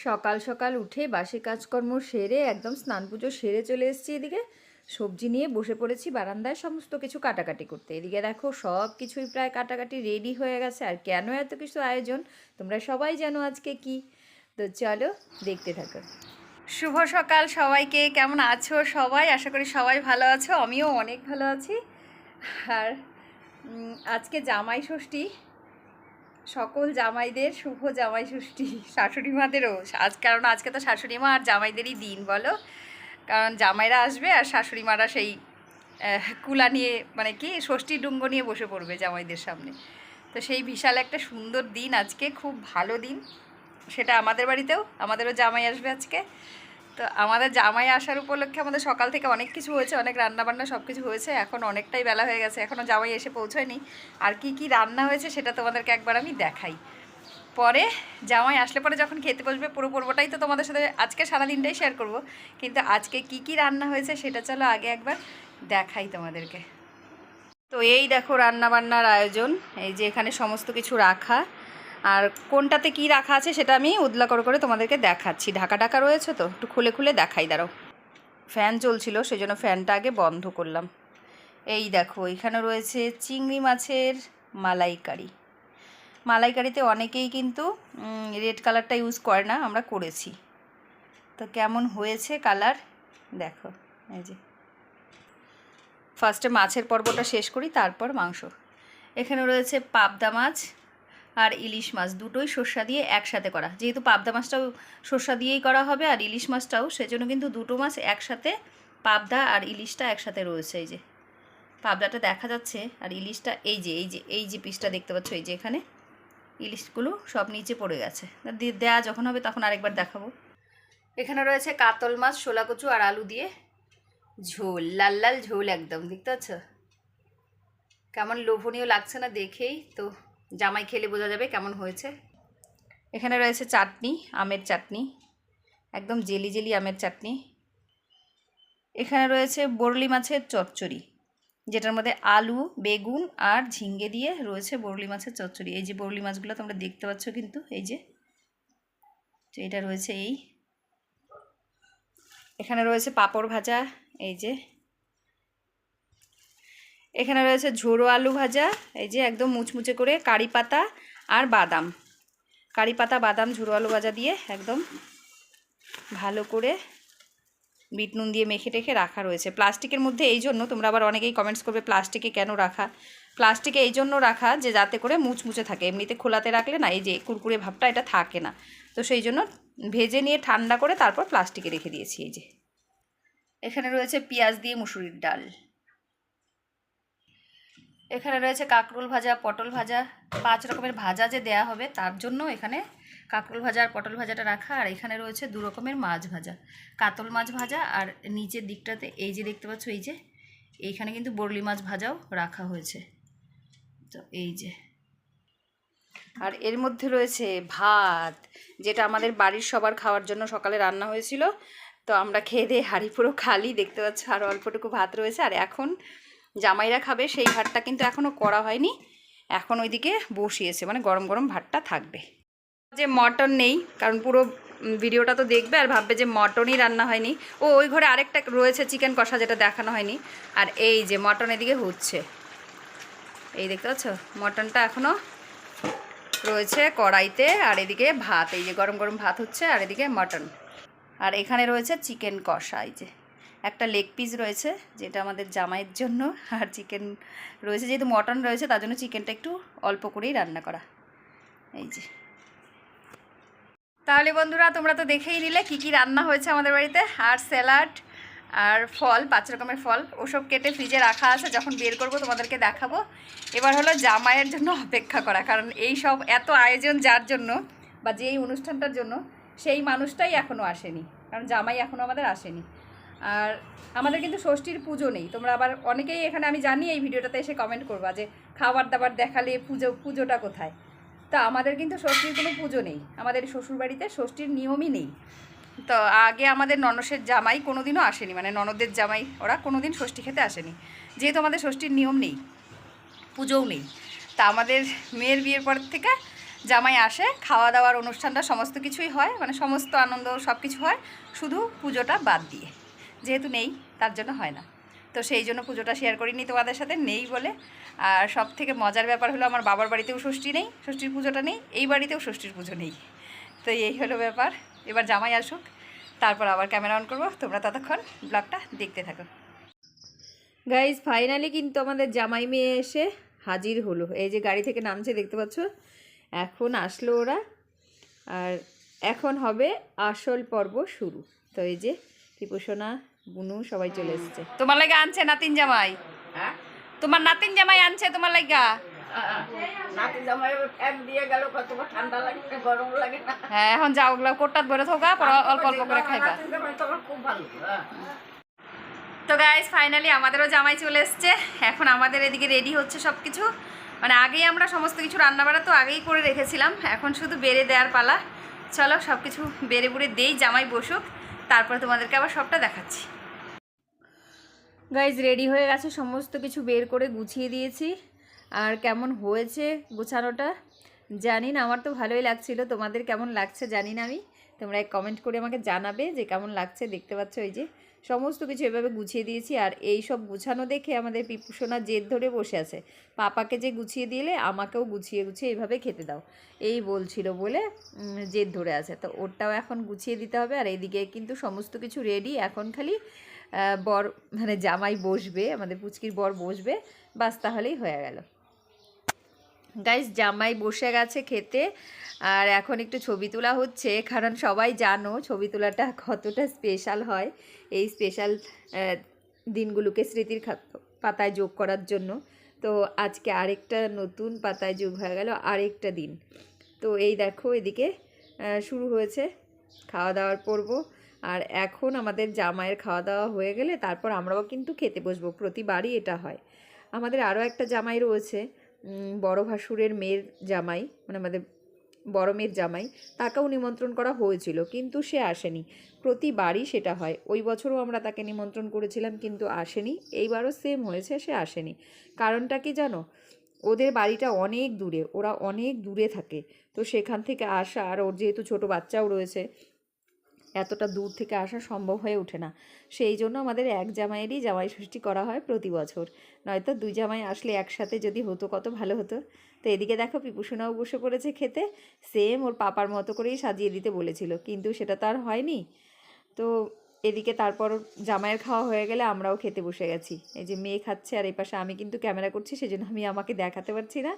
সকাল সকাল উঠে বাসি কাজকর্ম সেরে একদম স্নান পুজো সেরে চলে এসেছি এদিকে। সবজি নিয়ে বসে পড়েছি বারান্দায় সমস্ত কিছু কাটাকাটি করতে। এদিকে দেখো সব কিছুই প্রায় কাটাকাটি রেডি হয়ে গেছে। আর কেন এত কিছু আয়োজন তোমরা সবাই জানো আজকে কি। তো চলো দেখতে থাকো। শুভ সকাল সবাইকে, কেমন আছো সবাই? আশা করি সবাই ভালো আছো, আমিও অনেক ভালো আছি। আর আজকে জামাই ষষ্ঠী, সকল জামাইদের শুভ জামাই ষষ্ঠী, শাশুড়ি মাদেরও আজ, কারণ আজকে তো শাশুড়ি মা আর জামাইদেরই দিন বলো। কারণ জামাইরা আসবে আর শাশুড়ি মারা সেই কুলা নিয়ে, মানে কি ষষ্ঠী ডুঙ্গ নিয়ে বসে পড়বে জামাইদের সামনে। তো সেই বিশাল একটা সুন্দর দিন আজকে, খুব ভালো দিন সেটা। আমাদের বাড়িতেও, আমাদেরও জামাই আসবে আজকে। তো আমাদের জামাই আসার উপলক্ষে আমাদের সকাল থেকে অনেক কিছু হয়েছে, অনেক রান্নাবান্না সব কিছু হয়েছে। এখন অনেকটাই বেলা হয়ে গেছে, এখনও জামাই এসে পৌঁছয়নি। আর কি কি রান্না হয়েছে সেটা তোমাদেরকে একবার আমি দেখাই। পরে জামাই আসলে পরে যখন খেতে বসবে পুরো পর্বটাই তো তোমাদের সাথে আজকে সারাদিনটাই শেয়ার করব। কিন্তু আজকে কি কি রান্না হয়েছে সেটা চলো আগে একবার দেখাই তোমাদেরকে। তো এই দেখো রান্নাবান্নার আয়োজন, এই যে এখানে সমস্ত কিছু রাখা। আর কোনটাতে কি রাখা আছে সেটা আমি উদলা করে তোমাদেরকে দেখাচ্ছি। ঢাকা ঢাকা রয়েছে তো, একটু খুলে খুলে দেখাই। দাঁড়াও, ফ্যান চলছিল সেই জন্য ফ্যানটা আগে বন্ধ করলাম। এই দেখো এখানে রয়েছে চিংড়ি মাছের মালাইকারি। মালাইকারিতে অনেকেই কিন্তু রেড কালারটা ইউজ করে না, আমরা করেছি। তো কেমন হয়েছে কালার দেখো। এই যে ফার্স্টে মাছের পর্বটা শেষ করি, তারপর মাংস। এখানে রয়েছে পাবদা মাছ আর ইলিশ মাছ, দুটোই সর্ষা দিয়ে একসাথে করা। যেহেতু পাবদা মাছটাও সর্ষা দিয়েই করা হবে আর ইলিশ মাছটাও, সেজন্য কিন্তু দুটো মাছ একসাথে, পাবদা আর ইলিশটা একসাথে রয়েছে। এই যে পাবদাটা দেখা যাচ্ছে আর ইলিশটা এই যে এই যে পিসটা দেখতে পাচ্ছ, এই যে এখানে ইলিশগুলো সব নিচে পড়ে গেছে। দেয়া যখন হবে তখন আরেকবার দেখাবো। এখানে রয়েছে কাতল মাছ, শোলা কচু আর আলু দিয়ে ঝোল, লাল লাল ঝোল একদম, দেখতে পাচ্ছ কেমন লোভনীয় লাগছে না দেখেই। তো জামাই খেলে বোঝা যাবে কেমন হয়েছে। এখানে রয়েছে চাটনি, আমের চাটনি, একদম জেলি জেলি আমের চাটনি। এখানে রয়েছে বরলি মাছের চচ্চড়ি, যেটার মধ্যে আলু, বেগুন আর ঝিঙ্গে দিয়ে রয়েছে বরলি মাছের চচ্চড়ি। এই যে বরলি মাছগুলো তোমরা দেখতে পাচ্ছ কিন্তু, এই যে তো এটা রয়েছে। এই এখানে রয়েছে পাঁপড় ভাজা, এই যে এখানে রয়েছে ঝোড়ো আলু ভাজা, এই যে একদম মুচমুচে করে, কারি পাতা আর বাদাম, কারি পাতা বাদাম ঝোড়ো আলু ভাজা দিয়ে একদম ভালো করে বিট নুন দিয়ে মেখে টেখে রাখা রয়েছে প্লাস্টিকের মধ্যে। এই জন্য তোমরা আবার অনেকেই কমেন্টস করবে প্লাস্টিকে কেন রাখা। প্লাস্টিকে এই জন্য রাখা যে যাতে করে মুচমুচে থাকে, এমনিতে খোলাতে রাখলে না এই যে কুরকুরে ভাবটা এটা থাকে না। তো সেই জন্য ভেজে নিয়ে ঠান্ডা করে তারপর প্লাস্টিকে রেখে দিয়েছি। এই যে এখানে রয়েছে পেঁয়াজ দিয়ে মুসুরির ডাল। এখানে রয়েছে কাঁকরোল ভাজা, পটল ভাজা, 5 রকমের ভাজা যে দেয়া হবে তার জন্য এখানে কাঁকরোল ভাজা আর পটল ভাজাটা রাখা। আর এখানে রয়েছে 2 রকমের মাছ ভাজা, কাতল মাছ ভাজা, আর নিচের দিকটাতে এই যে দেখতে পাচ্ছ এই যে এইখানে কিন্তু বরলি মাছ ভাজাও রাখা হয়েছে। তো এই যে, আর এর মধ্যে রয়েছে ভাত, যেটা আমাদের বাড়ির সবার খাওয়ার জন্য সকালে রান্না হয়েছিল। তো আমরা খেয়ে দিয়ে হাঁড়ি পুরো খালি, দেখতে পাচ্ছ আর অল্পটুকু ভাত রয়েছে। আর এখন জামাইরা খাবে, সেই ভাতটা কিন্তু এখনও করা হয়নি, এখন ওইদিকে বসিয়েছে, মানে গরম গরম ভাতটা থাকবে। যে মটন নেই, কারণ পুরো ভিডিওটা তো দেখবে আর ভাববে যে মটনই রান্না হয়নি। ও ওই ঘরে আরেকটা রয়েছে চিকেন কষা, যেটা দেখানো হয়নি। আর এই যে মটন এদিকে হচ্ছে, এই দেখতে পাচ্ছ মটনটা এখনও রয়েছে কড়াইতে। আর এদিকে ভাত, এই যে গরম গরম ভাত হচ্ছে, আর এদিকে মটন। আর এখানে রয়েছে চিকেন কষা, এই যে একটা লেগ পিস রয়েছে যেটা আমাদের জামাইয়ের জন্য, আর চিকেন রয়েছে। যেহেতু মটন রয়েছে তার জন্য চিকেনটা একটু অল্প করেই রান্না করা। এই যে, তাহলে বন্ধুরা তোমরা তো দেখেই নিলে কি কি রান্না হয়েছে আমাদের বাড়িতে। আর স্যালাড আর ফল, 5 রকমের ফল, ওসব কেটে ফ্রিজে রাখা আছে, যখন বের করব তোমাদেরকে দেখাবো। এবার হলো জামাইয়ের জন্য অপেক্ষা করা, কারণ এই সব এত আয়োজন যার জন্য বা যেই অনুষ্ঠানটার জন্য, সেই মানুষটাই এখনও আসেনি, কারণ জামাই এখনও আমাদের আসেনি। আর আমাদের কিন্তু ষষ্ঠীর পুজো নেই। তোমরা আবার অনেকেই এখানে, আমি জানি এই ভিডিওটাতে এসে কমেন্ট করবা যে খাবার দাবার দেখালে পুজোটা কোথায়। তা আমাদের কিন্তু ষষ্ঠীর কোনো পুজো নেই, আমাদের শ্বশুরবাড়িতে ষষ্ঠীর নিয়মই নেই। তো আগে আমাদের ননসের জামাই কোনো দিনও আসেনি, মানে ননদের জামাই, ওরা কোনো দিন ষষ্ঠী খেতে আসেনি, যেহেতু আমাদের ষষ্ঠীর নিয়ম নেই, পুজোও নেই। তা আমাদের মেয়ের বিয়ের পর থেকে জামাই আসে, খাওয়া দাওয়ার অনুষ্ঠানটা সমস্ত কিছুই হয়, মানে সমস্ত আনন্দ সব কিছু হয়, শুধু পুজোটা বাদ দিয়ে, যেহেতু নেই তার জন্য হয় না। তো সেই জন্য পুজোটা শেয়ার করিনি তোমাদের সাথে, নেই বলে। আর সব থেকে মজার ব্যাপার হলো আমার বাবার বাড়িতেও ষষ্ঠী নেই, ষষ্ঠীর পুজোটা নেই, এই বাড়িতেও ষষ্ঠীর পুজো নেই। তো এই হলো ব্যাপার। এবার জামাই আসুক, তারপর আবার ক্যামেরা অন করবো, তোমরা ততক্ষণ ব্লগটা দেখতে থাকো। গাইজ ফাইনালি কিন্তু আমাদের জামাই মেয়ে এসে হাজির হলো। এই যে গাড়ি থেকে নামছে দেখতে পাচ্ছ, এখন আসলো ওরা, আর এখন হবে আসল পর্ব শুরু। তো এই যে টিপুসোনা, বুনু সবাই চলে এসেছে। তোমার লাগা আনছে নাতিন জামাই, তোমার নাতিন জামাই আনছে তোমার লাগা। হ্যাঁ, এখন যাও, ওগুলো কোটটাত ভরে থাকা, অল্প অল্প করে খাইবা। তো গাইস ফাইনালি আমাদেরও জামাই চলে এসছে। এখন আমাদের এদিকে রেডি হচ্ছে সব কিছু, মানে আগেই আমরা সমস্ত কিছু রান্নাবাড়া তো আগেই করে রেখেছিলাম, এখন শুধু বেড়ে দেওয়ার পালা। চলো সব কিছু বেড়ে বুড়ে দেই, জামাই বসুক, তারপরে তোমাদেরকে আবার সবটা দেখাচ্ছি। গাইজ রেডি হয়ে গেছে, সমস্ত কিছু বের করে গুছিয়ে দিয়েছি। আর কেমন হয়েছে গোছানোটা জানি না, আমার তো ভালোই লাগছিল, তোমাদের কেমন লাগছে জানি না আমি। তোমরা এক কমেন্ট করে আমাকে জানাবে যে কেমন লাগছে। দেখতে পাচ্ছ এই যে সমস্ত কিছু এভাবে গুছিয়ে দিয়েছি। আর এই সব গুছানো দেখে আমাদের পিপুসোনা জেদ ধরে বসে আছে, পাপাকে যে গুছিয়ে দিলে আমাকেও গুছিয়ে গুছিয়ে এইভাবে খেতে দাও, এই বলছিল বলে জেদ ধরে আছে। তো ওরটাও এখন গুছিয়ে দিতে হবে। আর এইদিকে কিন্তু সমস্ত কিছু রেডি, এখন খালি বর মানে জামাই বসবে, আমাদের পুচকির বর বসবে, বাস তাহলেই হয়ে গেল। গাইস জামাই বসে গেছে খেতে, আর এখন একটু ছবি তোলা হচ্ছে, কারণ সবাই জানো ছবি তোলাটা কতটা স্পেশাল হয়। এই স্পেশাল দিনগুলোকে স্মৃতির পাতায় যোগ করার জন্য। তো আজকে আরেকটা নতুন পাতায় যোগ হয়ে গেল, আরেকটা দিন। তো এই দেখো এদিকে শুরু হয়েছে খাওয়া দাওয়ার পর্ব। আর এখন আমাদের জামাইয়ের খাওয়া দাওয়া হয়ে গেলে তারপর আমরাও কিন্তু খেতে বসবো, প্রতিবারই এটা হয়। আমাদের আরও একটা জামাই রয়েছে, বড় ভাসুরের মেয়ের জামাই, মানে আমাদের বড় মেয়ের জামাই, তাকেও নিমন্ত্রণ করা হয়েছিল কিন্তু সে আসেনি। প্রতিবারই সেটা হয়, ওই বছরও আমরা তাকে নিমন্ত্রণ করেছিলাম কিন্তু আসেনি, এইবারও সেম হয়েছে, সে আসেনি। কারণটা কি জানো, ওদের বাড়িটা অনেক দূরে, ওরা অনেক দূরে থাকে। তো সেখান থেকে আসা, আর ওর যেহেতু ছোট বাচ্চাও রয়েছে, এতটা দূর থেকে আসা সম্ভব হয়ে ওঠে না। সেই জন্য আমাদের এক জামাইয়েরই জামাই ষষ্ঠী করা হয় প্রতি বছর, নয়তো দুই জামাই আসলে একসাথে যদি হতো কত ভালো হতো। তো এদিকে দেখো পিপুসোনাও বসে পড়েছে খেতে, সেম ওর পাপার মতো করেই সাজিয়ে দিতে বলেছিল, কিন্তু সেটা তো আর হয়নি। তো এদিকে তারপর জামাইয়ের খাওয়া হয়ে গেলে আমরাও খেতে বসে গেছি। এই যে মেয়ে খাচ্ছে, আর এই পাশে আমি কিন্তু ক্যামেরা করছি, সেজন্য আমি আমাকে দেখাতে পারছি না।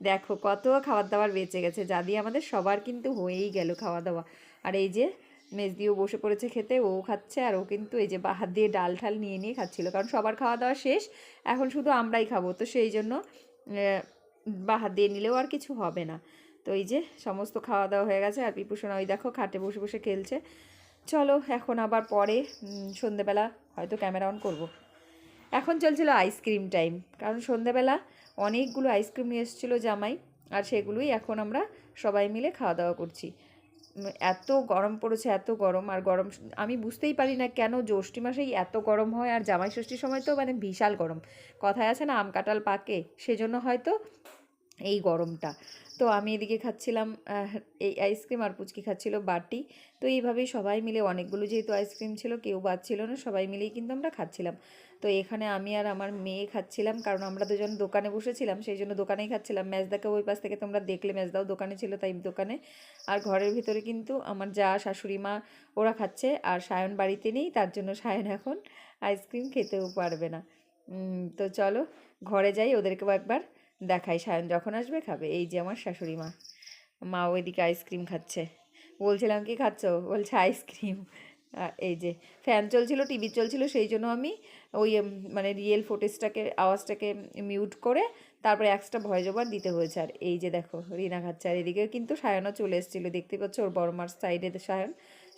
দেখো কত খাবার দাবার বেঁচে গেছে, যা দিয়ে আমাদের সবার কিন্তু হয়েই গেল খাওয়া দাওয়া। আর এই যে মেজদিও বসে পড়েছে খেতে, ও খাচ্ছে, আর ও কিন্তু এই যে বাহাত দিয়ে ডাল ঠাল নিয়ে নিয়ে খাচ্ছিল, কারণ সবার খাওয়া দাওয়া শেষ, এখন শুধু আমরাই খাবো। তো সেই জন্য বাহাত দিয়ে নিলেও আর কিছু হবে না। তো এই যে সমস্ত খাওয়া দাওয়া হয়ে গেছে, আর পিপুসোনা ওই দেখো খাটে বসে বসে খেলছে। চলো এখন আবার পরে সন্ধেবেলা হয়তো ক্যামেরা অন করব। এখন চলছিল আইসক্রিম টাইম, কারণ সন্ধেবেলা অনেকগুলো আইসক্রিম নিয়ে এসেছিলো জামাই, আর সেগুলোই এখন আমরা সবাই মিলে খাওয়া দাওয়া করছি। এত গরম পড়েছে, এত গরম, আর গরম আমি বুঝতেই পারি না কেন জ্যৈষ্ঠী মাসেই এত গরম হয়, আর জামাই ষষ্ঠীর সময় তো মানে বিশাল গরম। কথায় আছে না আম কাঁঠাল পাকে, সেজন্য হয়তো এই গরমটা। তো আমি এদিকে খাচ্ছিলাম এই আইসক্রিম, আর পুচকি খাচ্ছিল বাটি। তো এইভাবেই সবাই মিলে, অনেকগুলো যেহেতু আইসক্রিম ছিল, কেউ বাদ ছিল না, সবাই মিলেই কিন্তু আমরা খাচ্ছিলাম। তো এখানে আমি আর আমার মেয়ে খাচ্ছিলাম, কারণ আমরা দুজন দোকানে বসেছিলাম, সেই জন্য দোকানেই খাচ্ছিলাম। মেজদাকে ওই পাশ থেকে তোমরা দেখলে, মেজদাও দোকানে ছিল, তাই দোকানে। আর ঘরের ভিতরে কিন্তু আমার যা শাশুড়ি মা ওরা খাচ্ছে, আর সায়ন বাড়িতে নেই, তার জন্য সায়ন এখন আইসক্রিম খেতেও পারবে না। তো চলো ঘরে যাই, ওদেরকেও একবার দেখাই, সায়ন যখন আসবে খাবে। এই যে আমার শাশুড়ি মা, মা ওইদিকে আইসক্রিম খাচ্ছে। বলছিলাম কি খাচ্ছ, বলছে আইসক্রিম। এই যে ফ্যান চলছিল, টিভি চলছিল, সেই জন্য আমি ওই মানে রিয়েল ফুটেজটাকে, আওয়াজটাকে মিউট করে তারপরে এক্সট্রা ভয়েস ওভার দিতে হয়েছে। আর এই যে দেখো রিনা খাচ্ছে, আর এদিকে কিন্তু সায়নও চলে এসেছিলো, দেখতে পাচ্ছ ওর বড় মার সাইডে সায়ন,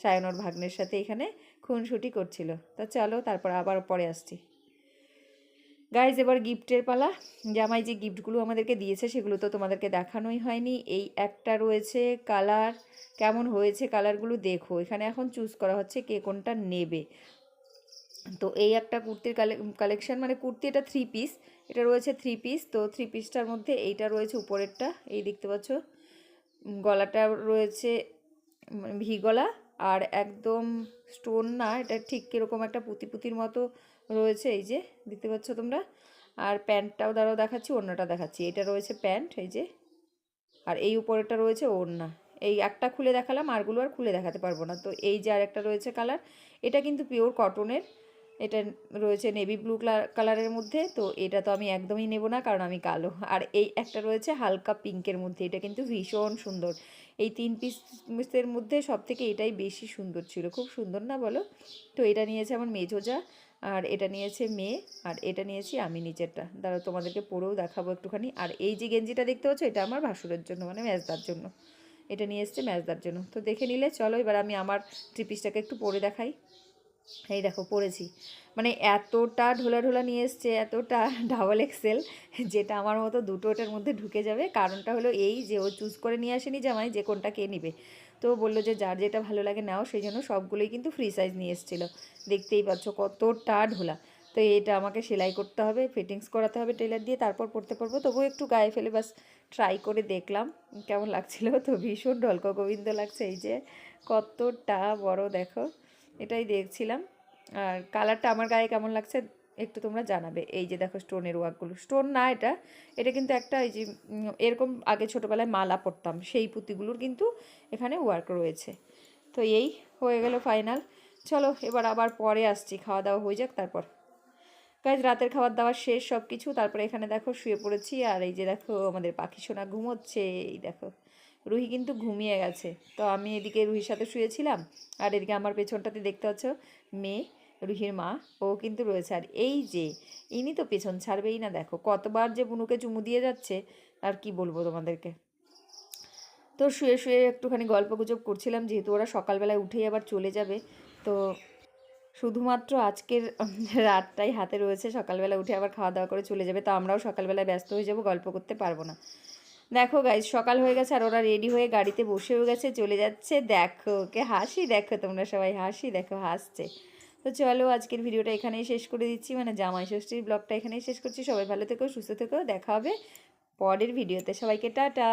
সায়ন ওর ভাগ্নের সাথে এখানে খুনসুটি করছিল। তা চলো তারপর আবার পরে আসছি। গাইজ এবার গিফটের পালা। জামাই যে গিফটগুলো আমাদেরকে দিয়েছে সেগুলো তো তোমাদেরকে দেখানোই হয়নি। এই একটা রয়েছে কালার, কেমন হয়েছে কালারগুলো দেখো, এখানে এখন চুজ করা হচ্ছে কে কোনটা নেবে। তো এই একটা কুর্তির কালেকশন, মানে কুর্তি, এটা 3 পিস, এটা রয়েছে 3 পিস। তো 3 পিসটার মধ্যে এইটা রয়েছে উপরেরটা, এই দেখতে পাচ্ছ। গলাটা রয়েছে ভি গলা, আর একদম স্টোন না, এটা ঠিক কীরকম একটা পুঁতি পুঁতির মতো রয়েছে, এই যে দেখতে পাচ্ছ তোমরা। আর প্যান্টটাও দাঁড়াও দেখাচ্ছি, ওড়নাটা দেখাচ্ছি। এটা রয়েছে প্যান্ট, এই যে, আর এই উপরেরটা রয়েছে ওড়না। এই একটা খুলে দেখালাম, আরগুলো আর খুলে দেখাতে পারবো না। তো এই যে আর একটা রয়েছে কালার, এটা কিন্তু পিওর কটনের, এটা রয়েছে নেভি ব্লু কালারের মধ্যে। তো এটা তো আমি একদমই নেব না, কারণ আমি কালো। আর এই একটা রয়েছে হালকা পিঙ্কের মধ্যে, এটা কিন্তু ভীষণ সুন্দর। এই 3 পিসের মধ্যে সব থেকে এটাই বেশি সুন্দর ছিল, খুব সুন্দর না বলো? তো এটা নিয়েছে আমার মেজোজা, আর এটা নিয়েছে মেয়ে, আর এটা নিয়েছি আমি নিচেরটা। দাঁড়াও তোমাদেরকে পরেও দেখাবো একটুখানি। আর এই যে গেঞ্জিটা দেখতে পাচ্ছ, এটা আমার ভাসুরের জন্য, মানে ম্যাজদার জন্য। এটা নিয়ে এসছে ম্যাজদার জন্য। তো দেখে নিলে চলো, এবার আমি আমার 3 পিসটাকে একটু পরে দেখাই। এই দেখো পরেছি, মানে এতটা ঢোলা ঢোলা নিয়ে এসছে, এতটা ডাবল এক্সেল, যেটা আমার মতো দুটো এটার মধ্যে ঢুকে যাবে। কারণটা হলো এই যে ও চুজ করে নিয়ে আসেনি জামাই যে কোনটা কে নিবে। তো বললো যে যার যেটা ভালো লাগে নাও, সেই জন্য সবগুলোই কিন্তু ফ্রি সাইজ নিয়ে এসেছিলো। দেখতেই পাচ্ছ কতটা ঢোলা। তো এটা আমাকে সেলাই করতে হবে, ফিটিংস করাতে হবে টেলার দিয়ে, তারপর পরতে পারবো। তবুও একটু গায়ে ফেলে বাস ট্রাই করে দেখলাম কেমন লাগছিলো। তো ভীষণ ঢলকা গোবিন্দ লাগছে, এই যে কতটা বড় দেখো, এটাই দেখছিলাম। আর কালারটা আমার গায়ে কেমন লাগছে একটু তোমরা জানাবে। এই যে দেখো স্টোনের ওয়ার্কগুলো, স্টোন না এটা, এটা কিন্তু একটা এই যে এরকম আগে ছোটোবেলায় মালা পরতাম সেই পুঁতিগুলোর কিন্তু এখানে ওয়ার্ক রয়েছে। তো এই হয়ে গেল ফাইনাল। চলো এবার আবার পরে আসছি, খাওয়া দাওয়া হয়ে যাক তারপর। গাইজ রাতের খাবার দাবার শেষ সব কিছু, তারপরে এখানে দেখো শুয়ে পড়েছি। আর এই যে দেখো আমাদের পাখি সোনা ঘুমোচ্ছে, এই দেখো রুহি কিন্তু ঘুমিয়ে গেছে। তো আমি এদিকে রুহির সাথে শুয়েছিলাম, আর এদিকে আমার পেছনটাতে দেখতে পাচ্ছ মেয়ে, রুহির মা, ও কিন্তু রয়েছে। আর এই যে ইনি তো পেছন ছাড়বেই না, দেখো কতবার যে বুনুকে চুমু দিয়ে যাচ্ছে, আর কি বলবো তোমাদেরকে। তো শুয়ে শুয়ে একটুখানি গল্প গুজব করছিলাম, যেহেতু ওরা সকালবেলায় উঠেই আবার চলে যাবে। তো শুধুমাত্র আজকের রাতটাই হাতে রয়েছে, সকালবেলা উঠে আবার খাওয়া দাওয়া করে চলে যাবে। তো আমরাও সকালবেলায় ব্যস্ত হয়ে যাব, গল্প করতে পারবো না। দেখো গাইজ সকাল হয়ে গেছে, আর ওরা রেডি হয়ে গাড়িতে বসেও গেছে, চলে যাচ্ছে। দেখো ওকে হাসি, দেখো তোমরা সবাই হাসি দেখো, হাসছে। তো চলো আজকের ভিডিওটা এখানেই শেষ করে দিচ্ছি, মানে জামাই ষষ্ঠীর ব্লগটা এখানেই শেষ করছি। সবাই ভালো থেকো, সুস্থ থেকো, দেখা হবে পরের ভিডিওতে। সবাইকে টাটা।